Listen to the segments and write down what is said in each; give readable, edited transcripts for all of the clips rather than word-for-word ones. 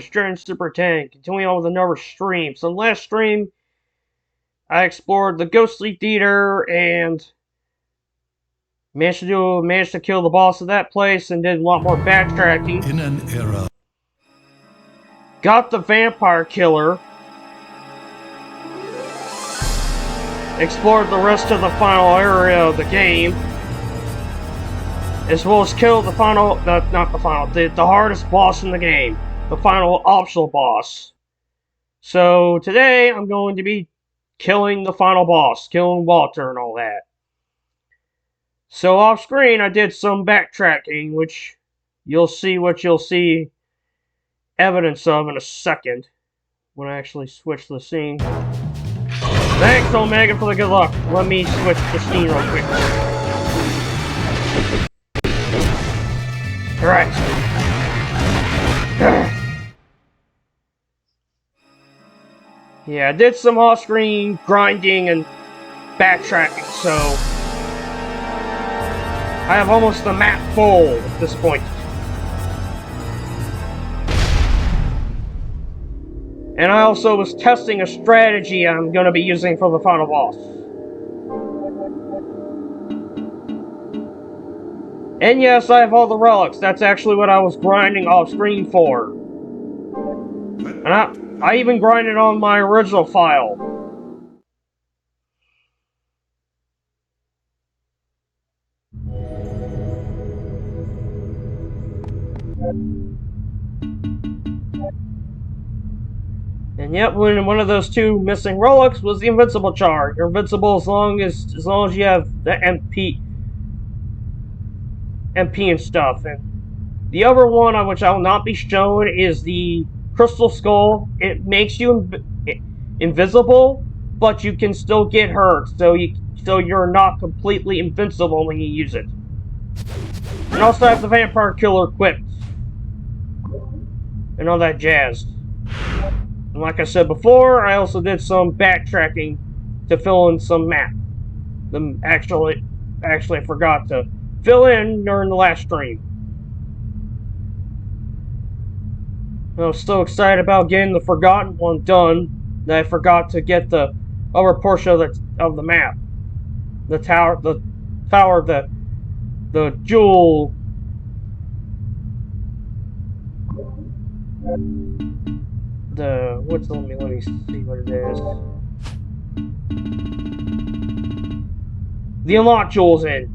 Dragon Super 10, continuing on with another stream. So last stream, I explored the Ghostly Theater and managed to kill the boss of that place and did a lot more backtracking. In an era. Got the Vampire Killer. Explored the rest of the final area of the game. As well as killed the the hardest boss in the game. The final optional boss. So today I'm going to be killing the final boss, killing Walter and all that. So off screen I did some backtracking, which you'll see evidence of in a second when I actually switch the scene. Thanks Omega for the good luck. Let me switch the scene real quick. Alright. Yeah, I did some off-screen grinding and backtracking, so I have almost the map full at this point. And I also was testing a strategy I'm going to be using for the final boss. And yes, I have all the relics. That's actually what I was grinding off-screen for. And I even grinded on my original file. And yet, one of those two missing relics was the invincible char. You're invincible as long as you have the MP and stuff. And the other one, on which I will not be shown, is the Crystal Skull. It makes you invisible, but you can still get hurt, so you're not completely invincible when you use it. And also have the Vampire Killer equipped. And all that jazz. And like I said before, I also did some backtracking to fill in some map. Actually, I forgot to fill in during the last stream. I was so excited about getting the Forgotten one done that I forgot to get the other portion of the map. The tower, the jewel. Let me see what it is. The unlock jewels in.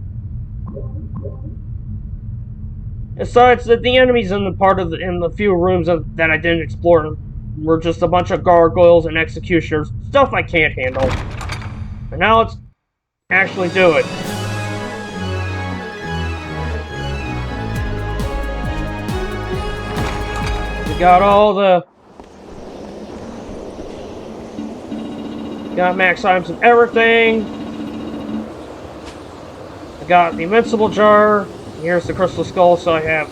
Besides, the enemies in the few rooms that I didn't explore were just a bunch of gargoyles and executioners, stuff I can't handle. And now let's actually do it. We got max items and everything. I got the invincible jar. Here's the crystal skull, so I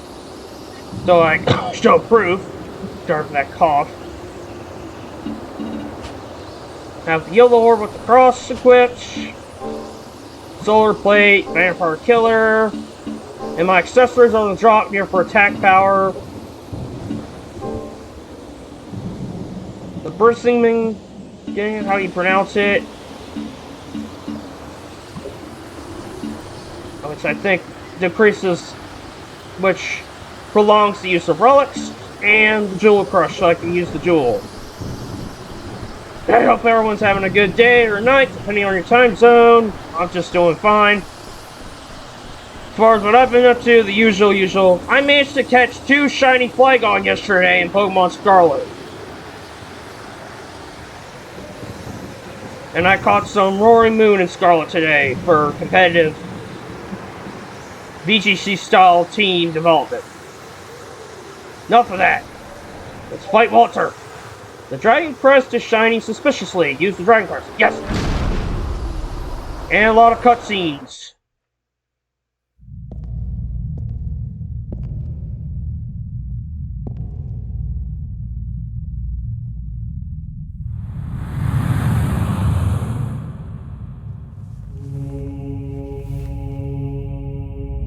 show proof. Sorry for that cough. Have the yellow orb with the cross equipped. Solar plate, vampire killer. And my accessories on the drop here for attack power. The bursting thing, how you pronounce it. Which I think decreases, which prolongs the use of relics, and the jewel crush, so I can use the jewel. I hope everyone's having a good day or night, depending on your time zone. I'm just doing fine. As far as what I've been up to, the usual. I managed to catch 2 shiny Flygon yesterday in Pokemon Scarlet. And I caught some Roaring Moon in Scarlet today for competitive VGC-style team development. Enough of that. Let's fight Walter. The Dragon Crest is shining suspiciously. Use the Dragon Crest. Yes! And a lot of cutscenes.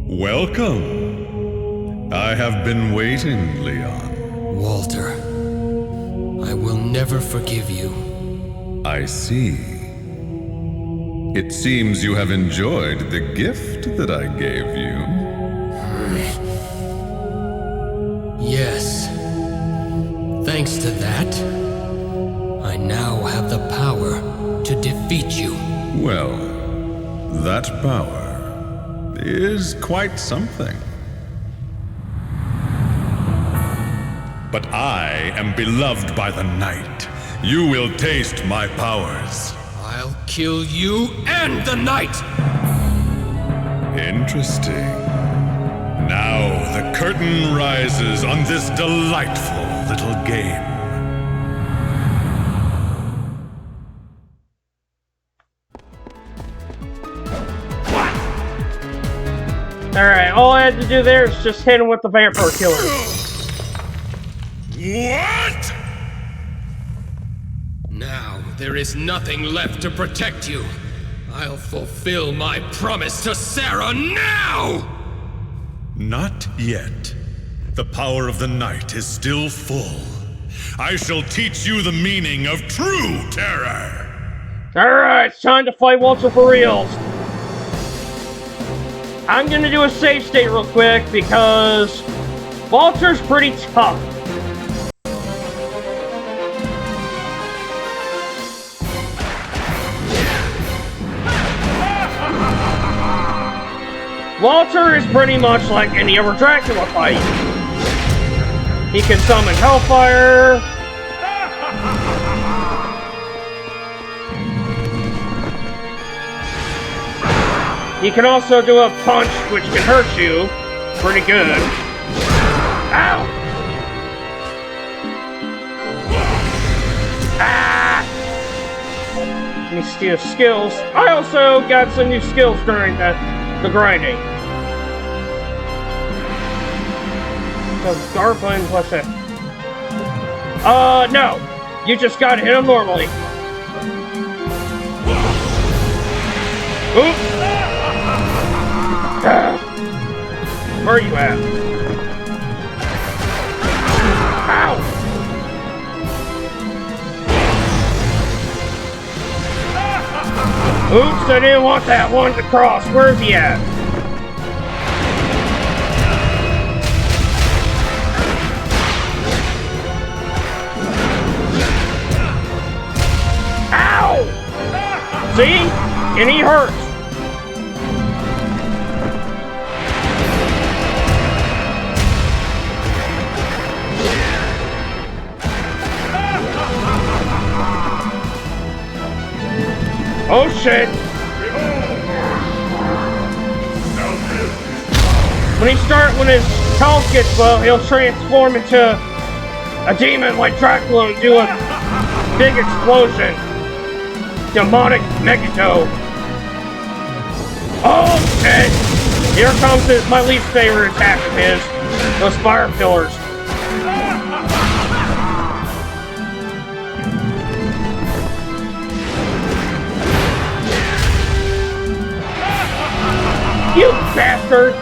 Welcome. I have been waiting, Leon. Walter. never forgive you. I see. It seems you have enjoyed the gift that I gave you. Yes. Thanks to that, I now have the power to defeat you. Well, that power is quite something. But I am beloved by the night. You will taste my powers. I'll kill you and the knight! Interesting. Now the curtain rises on this delightful little game. Alright, all I had to do there is just hit him with the vampire killer. What? Now there is nothing left to protect you. I'll fulfill my promise to Sarah now! Not yet. The power of the night is still full. I shall teach you the meaning of true terror. Alright, it's time to fight Walter for reals. I'm gonna do a save state real quick because Walter's pretty tough. Walter is pretty much like any other Dracula fight. He can summon Hellfire. He can also do a punch, which can hurt you pretty good. Ow! Ah! Let me steal skills. I also got some new skills during the grinding. So, guard buttons, what's that? No! You just gotta hit him normally. Oops! Where are you at? Ow! Oops, I didn't want that one to cross. Where's he at? Ow! See? And he hurts. Oh shit! When his health gets low, he'll transform into a demon like Dracula and do a big explosion. Demonic Megado. Oh shit! Here comes my least favorite attack of his. Those fire pillars. You bastard!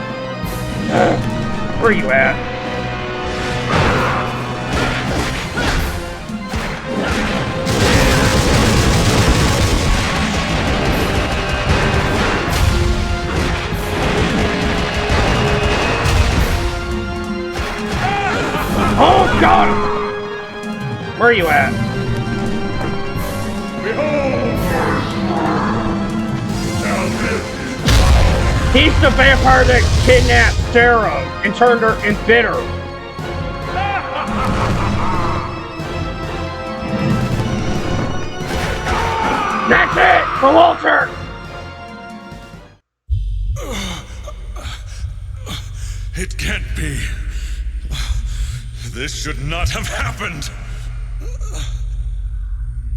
Where are you at? Oh, got him! Where are you at? He's the vampire that kidnapped Sarah and turned her and bit her. That's it for Walter! It can't be. This should not have happened.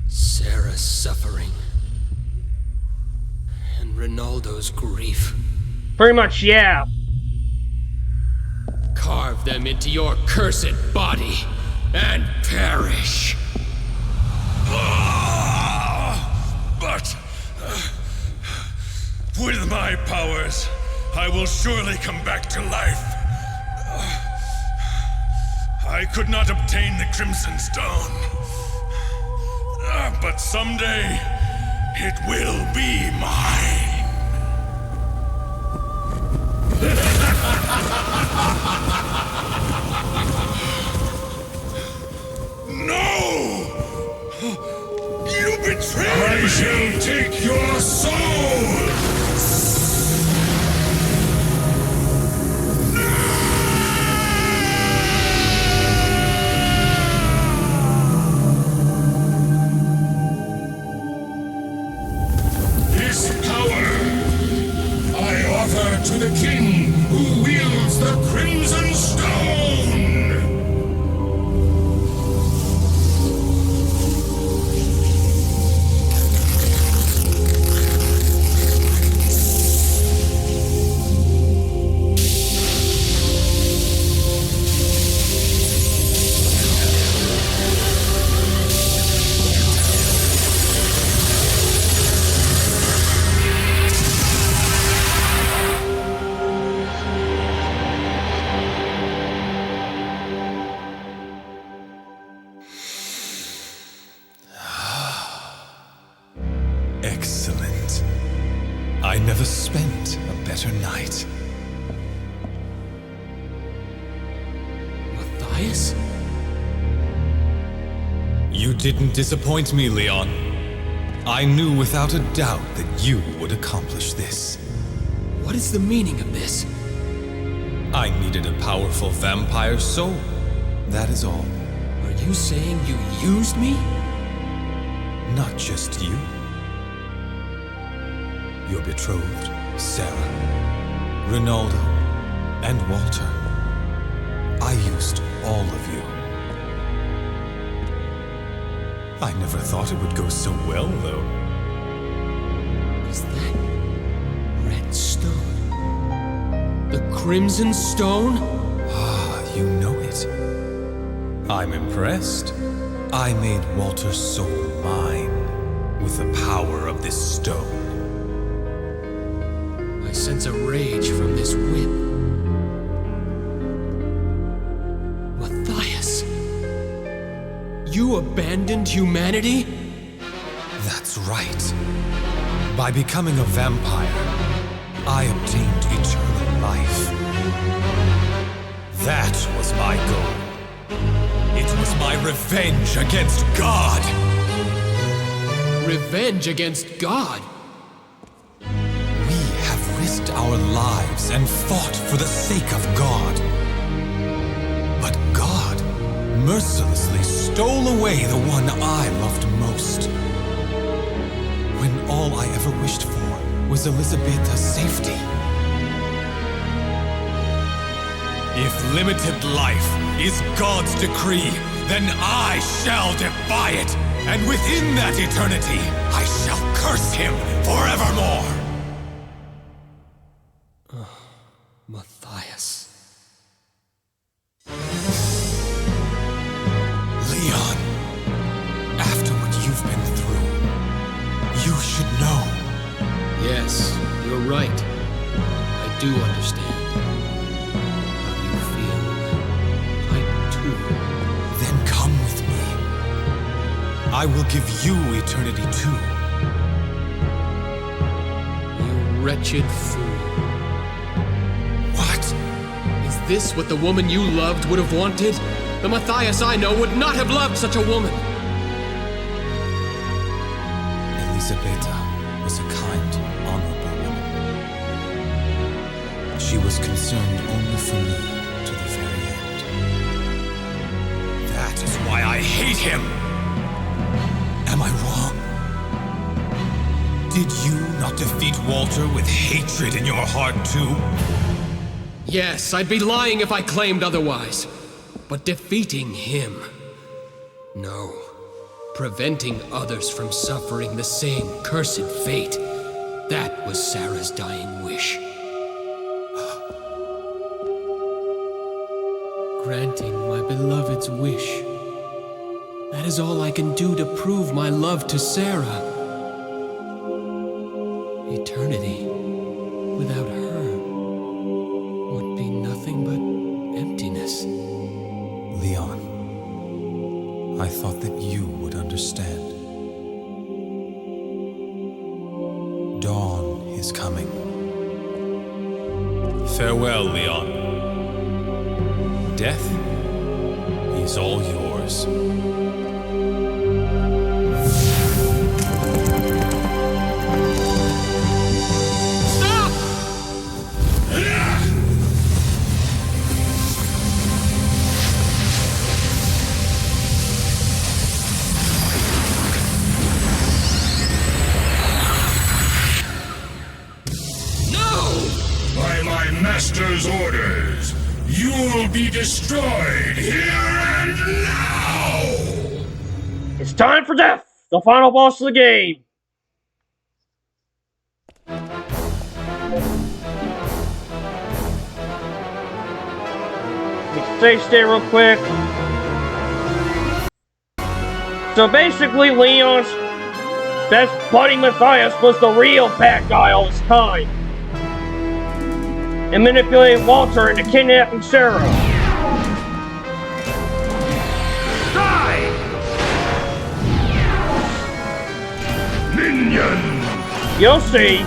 Sarah's suffering. And Ronaldo's grief. Pretty much, yeah. Carve them into your cursed body and perish. But with my powers, I will surely come back to life. I could not obtain the Crimson Stone. But someday, it will be mine. No! You betrayed me! I shall take your soul! This power I offer to the king who wields the Crimson Stone! Excellent. I never spent a better night. Matthias? You didn't disappoint me, Leon. I knew without a doubt that you would accomplish this. What is the meaning of this? I needed a powerful vampire soul. That is all. Are you saying you used me? Not just you. Your betrothed, Sarah, Ronaldo, and Walter. I used all of you. I never thought it would go so well, though. Is that red stone? The Crimson Stone? Ah, you know it. I'm impressed. I made Walter's soul mine with the power of this stone. I sense a rage from this whip. Matthias! You abandoned humanity? That's right. By becoming a vampire, I obtained eternal life. That was my goal. It was my revenge against God. Revenge against God? We have risked our lives and fought for the sake of God. But God mercilessly stole away the one I loved most. When all I ever wished for was Elizabetha's safety. If limited life is God's decree, then I shall defy it. And within that eternity, I shall curse him forevermore. Matthias. Leon, after what you've been through, you should know. Yes, you're right. I do understand. How you feel. I too. Then come with me. I will give you eternity too. You wretched fool. What? Is this what the woman you loved would have wanted? The Matthias I know would not have loved such a woman. Elizabeta was a kind, honorable woman. She was concerned only for me to the very end. That is why I hate him! Am I wrong? Did you not defeat Walter with hatred in your heart too? Yes, I'd be lying if I claimed otherwise. But defeating him... no. Preventing others from suffering the same cursed fate. That was Sarah's dying wish. Granting my beloved's wish. That is all I can do to prove my love to Sarah. Eternity without her would be nothing but emptiness. Leon, I thought that you would understand. is coming. Farewell, Leon. Death is all yours. By my master's orders, you'll be destroyed here and now! It's time for death! The final boss of the game! Let me save state real quick. So basically, Leon's best buddy Matthias was the real bad guy all this time. And manipulated Walter into kidnapping Sarah. Die! Minion! You'll see.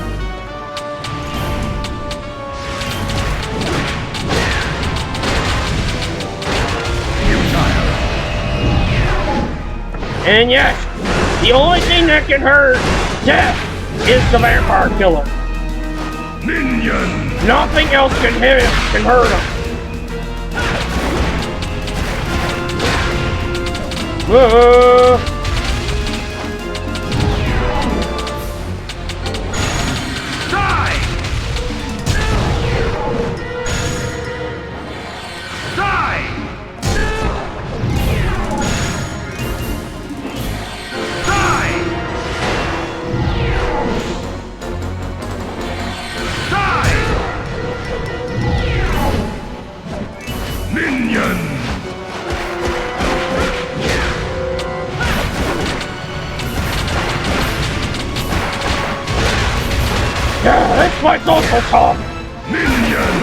And yes, the only thing that can hurt Death is the vampire killer. Minion! Nothing else can hit him, can hurt him. Whoa. Die! Die! Minion! Yeah, that's my social talk. Minion!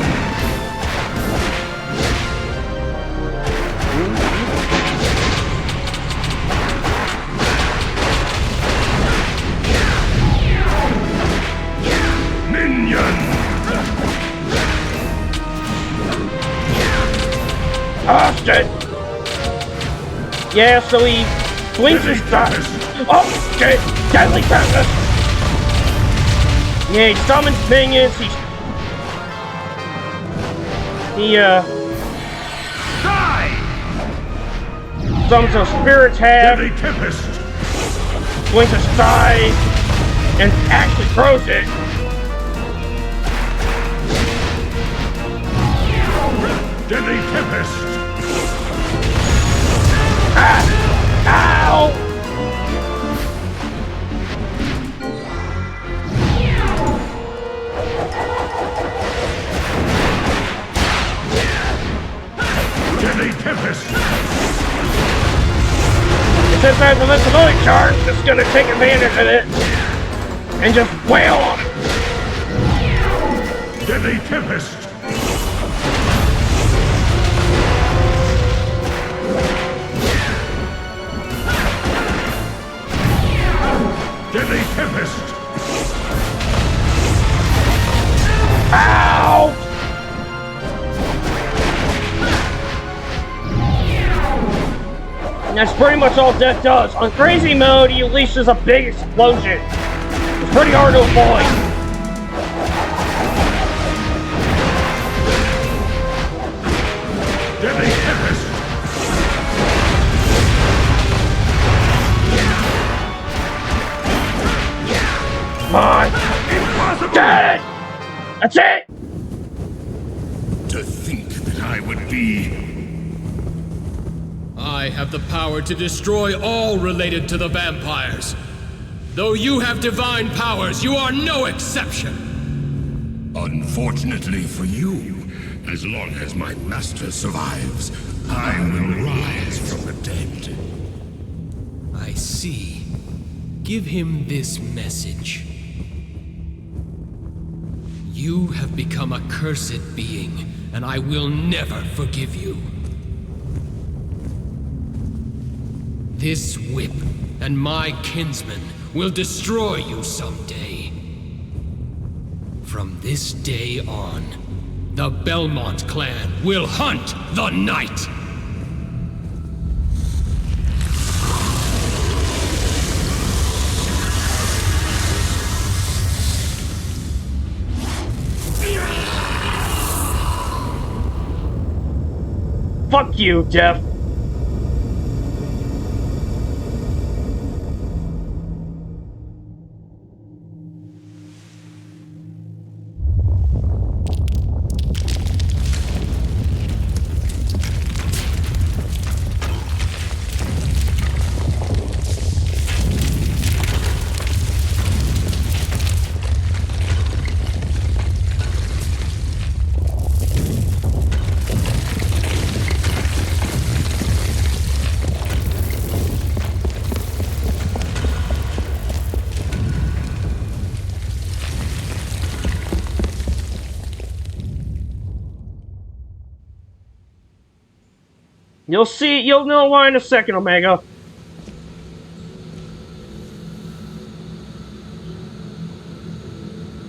Minion! Austin! Yeah, so he swings his stuff. Oh, shit! Deadly Tempest! Yeah, he summons minions, he Die! summons a spirit's head, Deadly Tempest! swings his thigh, and actually throws it. Deadly Tempest! Ah! Ow! Deadly Tempest! Since I have the invincibility charge, it's gonna take advantage of it and just wail on it. Deadly Tempest! Deadly Tempest! Ow! And that's pretty much all Death does. On crazy mode, he unleashes a big explosion. It's pretty hard to avoid. Deadly Tempest! Come on. Impossible! Dead! That's it! To think that I would be... I have the power to destroy all related to the vampires. Though you have divine powers, you are no exception. Unfortunately for you, as long as my master survives, I will rise from the dead. I see. Give him this message. You have become a cursed being, and I will never forgive you. This whip and my kinsmen will destroy you someday. From this day on, the Belmont clan will hunt the night! Fuck you, Jeff. You'll know why in a second, Omega.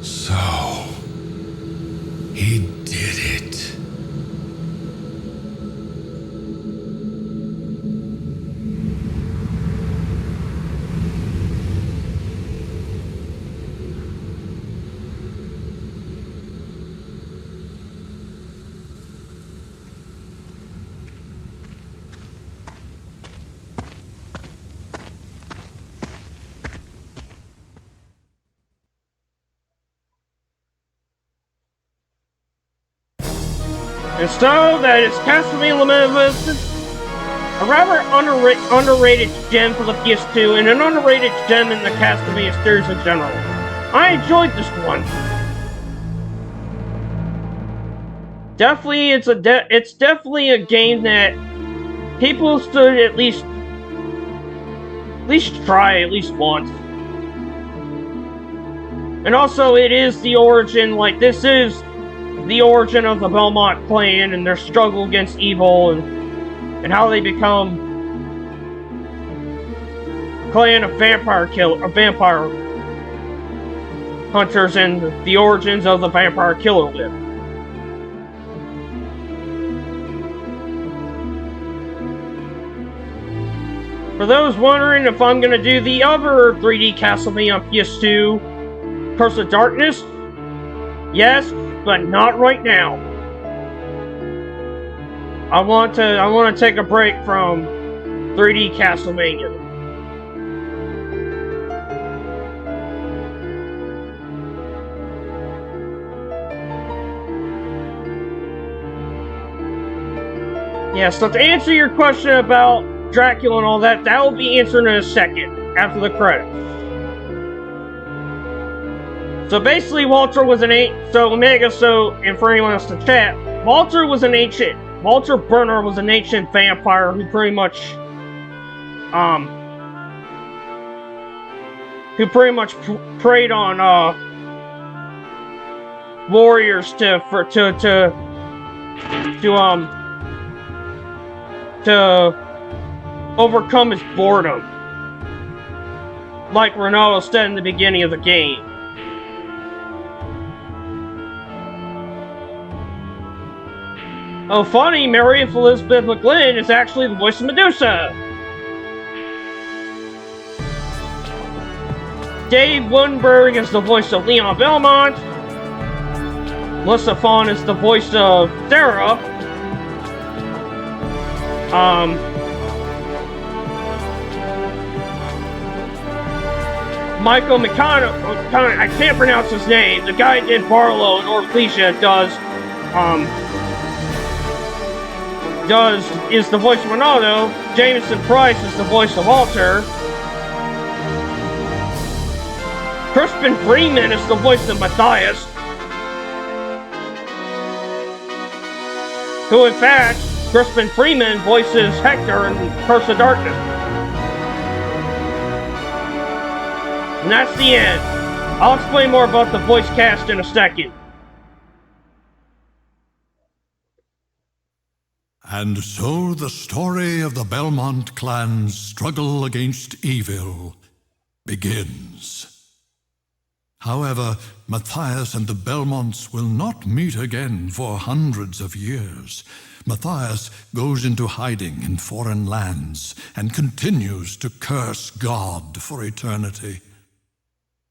So, he did it. And so, that is Castlevania Lament of Innocence, a rather underrated gem for the PS2, and an underrated gem in the Castlevania series in general. I enjoyed this one. Definitely, it's definitely a game that people should at least try at least once. And also, it is the origin, this is the origin of the Belmont clan and their struggle against evil and how they become a clan of vampire hunters and the origins of the vampire killer whip. For those wondering if I'm gonna do the other 3D Castlevania on PS2, Curse of Darkness, yes, but not right now. I want to take a break from 3D Castlevania. Yeah, so to answer your question about Dracula and all that, that will be answered in a second, after the credits. So basically, Walter was and for anyone else to chat, Walter Bernard was an ancient vampire who pretty much preyed on, warriors to overcome his boredom. Like Ronaldo said in the beginning of the game. Oh, funny, Mary Elizabeth McGlynn is actually the voice of Medusa. Dave Woodenberg is the voice of Leon Belmont. Melissa Fawn is the voice of Sarah. Michael McConaughey, I can't pronounce his name. The guy who did Barlow and Orphesia is the voice of Ronaldo. Jameson Price is the voice of Walter. Crispin Freeman is the voice of Matthias. Who, in fact, Crispin Freeman voices Hector in Curse of Darkness. And that's the end. I'll explain more about the voice cast in a second. And so the story of the Belmont clan's struggle against evil begins. However, Matthias and the Belmonts will not meet again for hundreds of years. Matthias goes into hiding in foreign lands and continues to curse God for eternity.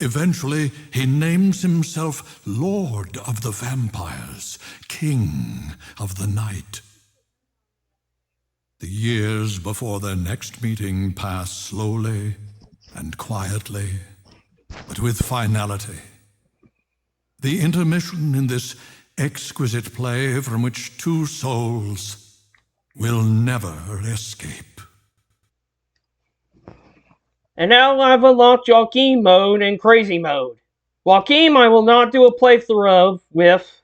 Eventually, he names himself Lord of the Vampires, King of the Night. The years before their next meeting pass slowly and quietly, but with finality. The intermission in this exquisite play from which two souls will never escape. And now I've unlocked Joachim mode and Crazy mode. Joachim I will not do a playthrough with,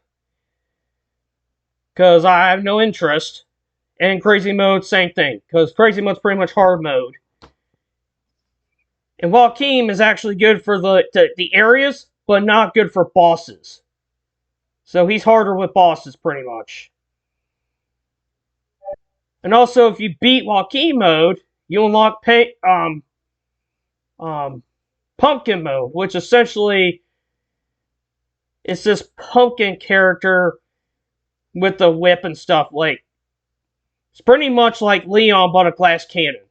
because I have no interest. And Crazy mode, same thing, because Crazy mode's pretty much hard mode. And Joachim is actually good for the areas, but not good for bosses. So he's harder with bosses, pretty much. And also, if you beat Joachim mode, you unlock Pumpkin mode, which essentially is this pumpkin character with the whip and stuff. Like, it's pretty much like Leon, but a glass cannon.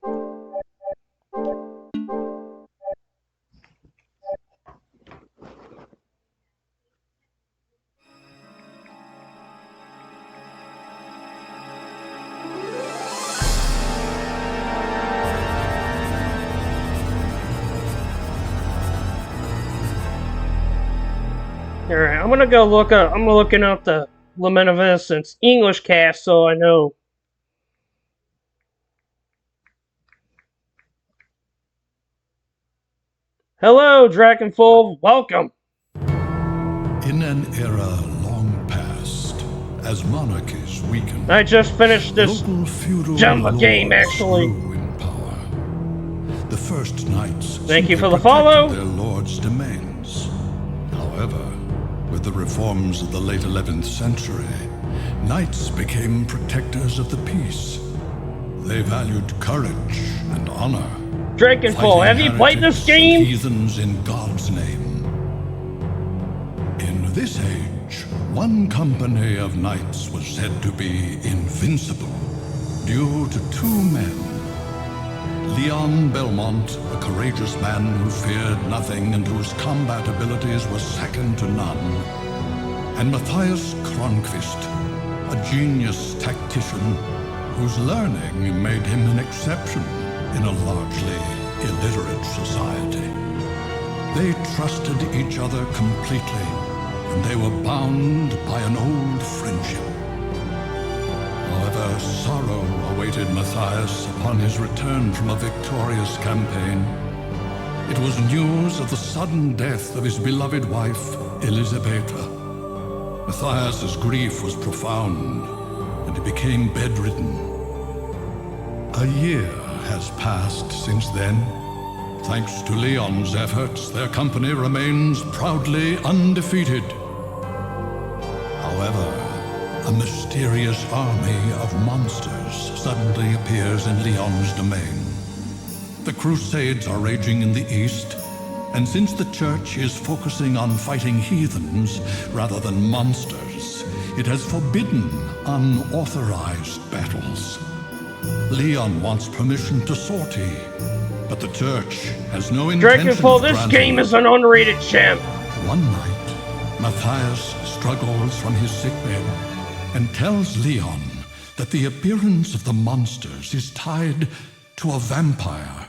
Alright, I'm gonna go look up. I'm looking up the Lament of Innocence English cast so I know. Hello, Drakenful. Welcome. In an era long past, as monarchies weakened, I just finished this local feudal Jumba game, lords actually. grew in power. The first knights Thank you simply for the protected follow. their lords' domains. However, with the reforms of the late 11th century, knights became protectors of the peace. They valued courage and honor. Drakenful, have you played this heretics and game? heathens in God's name. In this age, one company of knights was said to be invincible due to two men. Leon Belmont, a courageous man who feared nothing and whose combat abilities were second to none, and Matthias Kronqvist, a genius tactician whose learning made him an exception in a largely illiterate society. They trusted each other completely, and they were bound by an old friendship. However, sorrow awaited Matthias upon his return from a victorious campaign. It was news of the sudden death of his beloved wife, Elisabetta. Matthias's grief was profound, and he became bedridden. A year has passed since then. Thanks to Leon's efforts, their company remains proudly undefeated. However, a mysterious army of monsters suddenly appears in Leon's domain. The Crusades are raging in the east, and since the Church is focusing on fighting heathens rather than monsters, it has forbidden unauthorized battles. Leon wants permission to sortie, but the Church has no intention Drakenful, of this granting game it. is an unrated champ. One night, Matthias struggles from his sickbed and tells Leon that the appearance of the monsters is tied to a vampire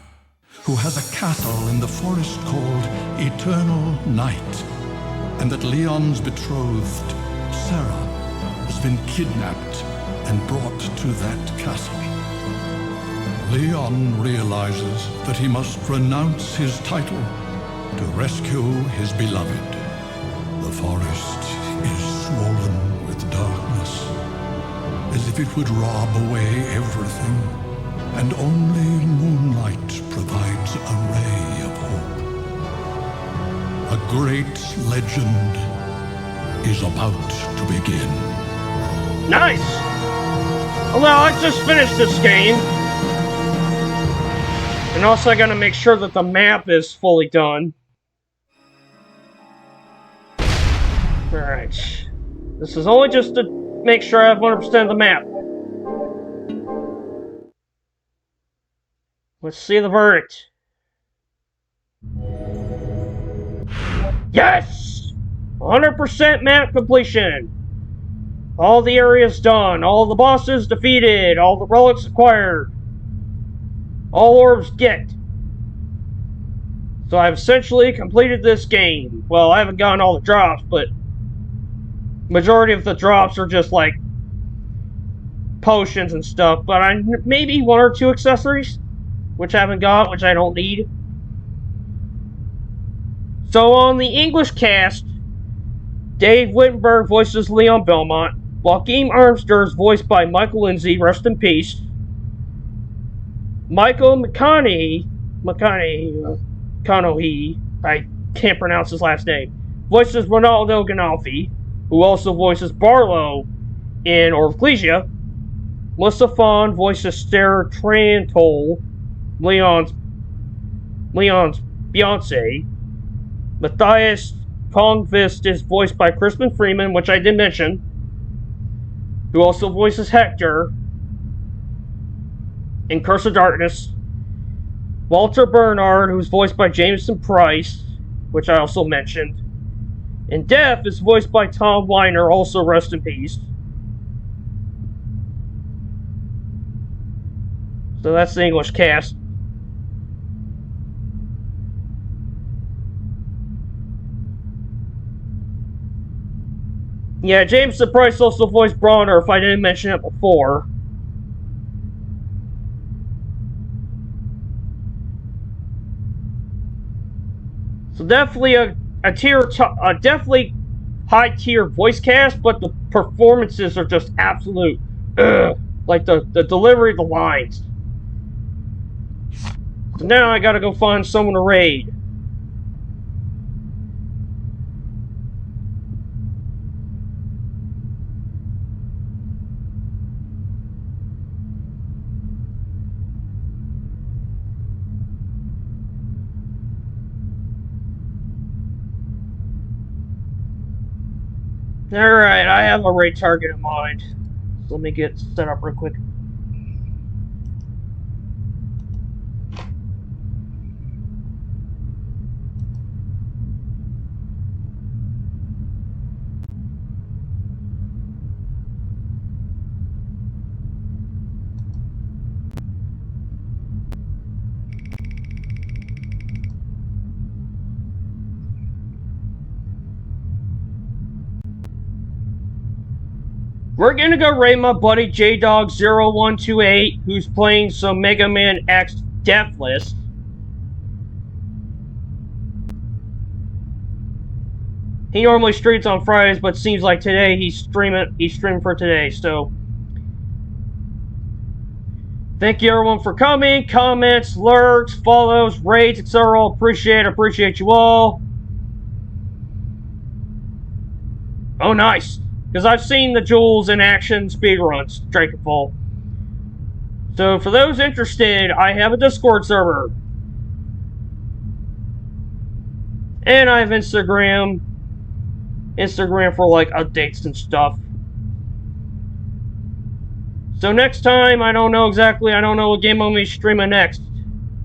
who has a castle in the forest called Eternal Night, and that Leon's betrothed, Sarah, has been kidnapped and brought to that castle. Leon realizes that he must renounce his title to rescue his beloved. The forest is swollen with darkness, as if it would rob away everything, and only moonlight provides a ray of hope. A great legend is about to begin. Nice! Although I just finished this game. And also I gotta make sure that the map is fully done. Alright. This is only just to make sure I have 100% of the map. Let's see the verdict. Yes! 100% map completion! All the areas done, all the bosses defeated, all the relics acquired, all orbs get. So I've essentially completed this game. Well, I haven't gotten all the drops, but majority of the drops are just like potions and stuff, but maybe 1 or 2 accessories, which I haven't got, which I don't need. So on the English cast, Dave Wittenberg voices Leon Belmont, Joachim Armster is voiced by Michael Lindsay, rest in peace. Michael McConaughey, I can't pronounce his last name, voices Ronaldo Ganalfi, who also voices Barlow in Orvclesia. Melissa Fawn voices Sarah Trantol, Leon's Beyonce. Matthias Tongvist is voiced by Crispin Freeman, which I did mention, who also voices Hector in Curse of Darkness. Walter Bernard, who's voiced by Jameson Price, which I also mentioned. And Death is voiced by Tom Weiner, also rest in peace. So that's the English cast. Yeah, Jameson Price also voiced Bronner, if I didn't mention it before. So definitely a definitely high tier voice cast, but the performances are just absolute, like the delivery of the lines. So now I gotta go find someone to raid. Alright, I have a raid target in mind. So let me get set up real quick. We're gonna go raid my buddy JDog0128, who's playing some Mega Man X Deathless. He normally streams on Fridays, but seems like today he's streaming for today, so thank you everyone for coming, comments, lurks, follows, raids, etc. Appreciate you all. Oh, nice. Because I've seen the Jules in action speedruns, Drakenfall. So for those interested, I have a Discord server. And I have Instagram for like updates and stuff. So next time, I don't know what game I'm going to be streaming next.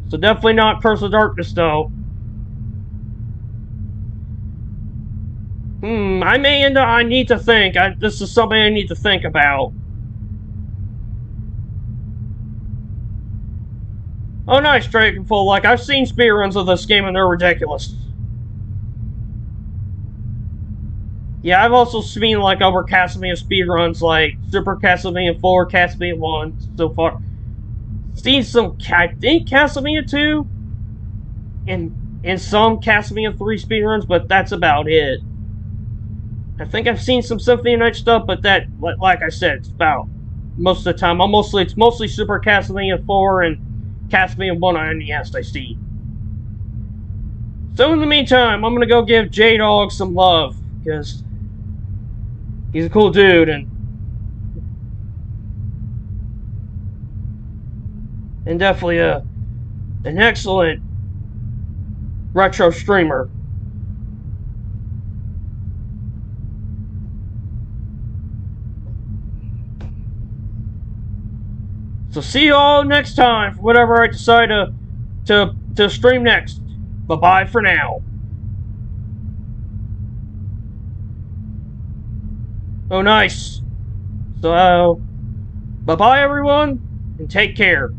So definitely not Curse of Darkness though. I need to think. This is something I need to think about. Oh, nice, Dragonfall. Like, I've seen speedruns of this game and they're ridiculous. Yeah, I've also seen, like, other Castlevania speedruns, like Super Castlevania 4, Castlevania 1, so far. Seen some, I think, Castlevania 2, and some Castlevania 3 speedruns, but that's about it. I think I've seen some Symphony of Night stuff, but that, like I said, it's about most of the time. It's mostly Super Castlevania 4 and Castlevania 1 on NES I see. So in the meantime, I'm gonna go give J-Dog some love, because he's a cool dude, and definitely an excellent retro streamer. So see you all next time for whatever I decide to stream next. Bye-bye for now. Oh, nice. So, bye-bye, everyone, and take care.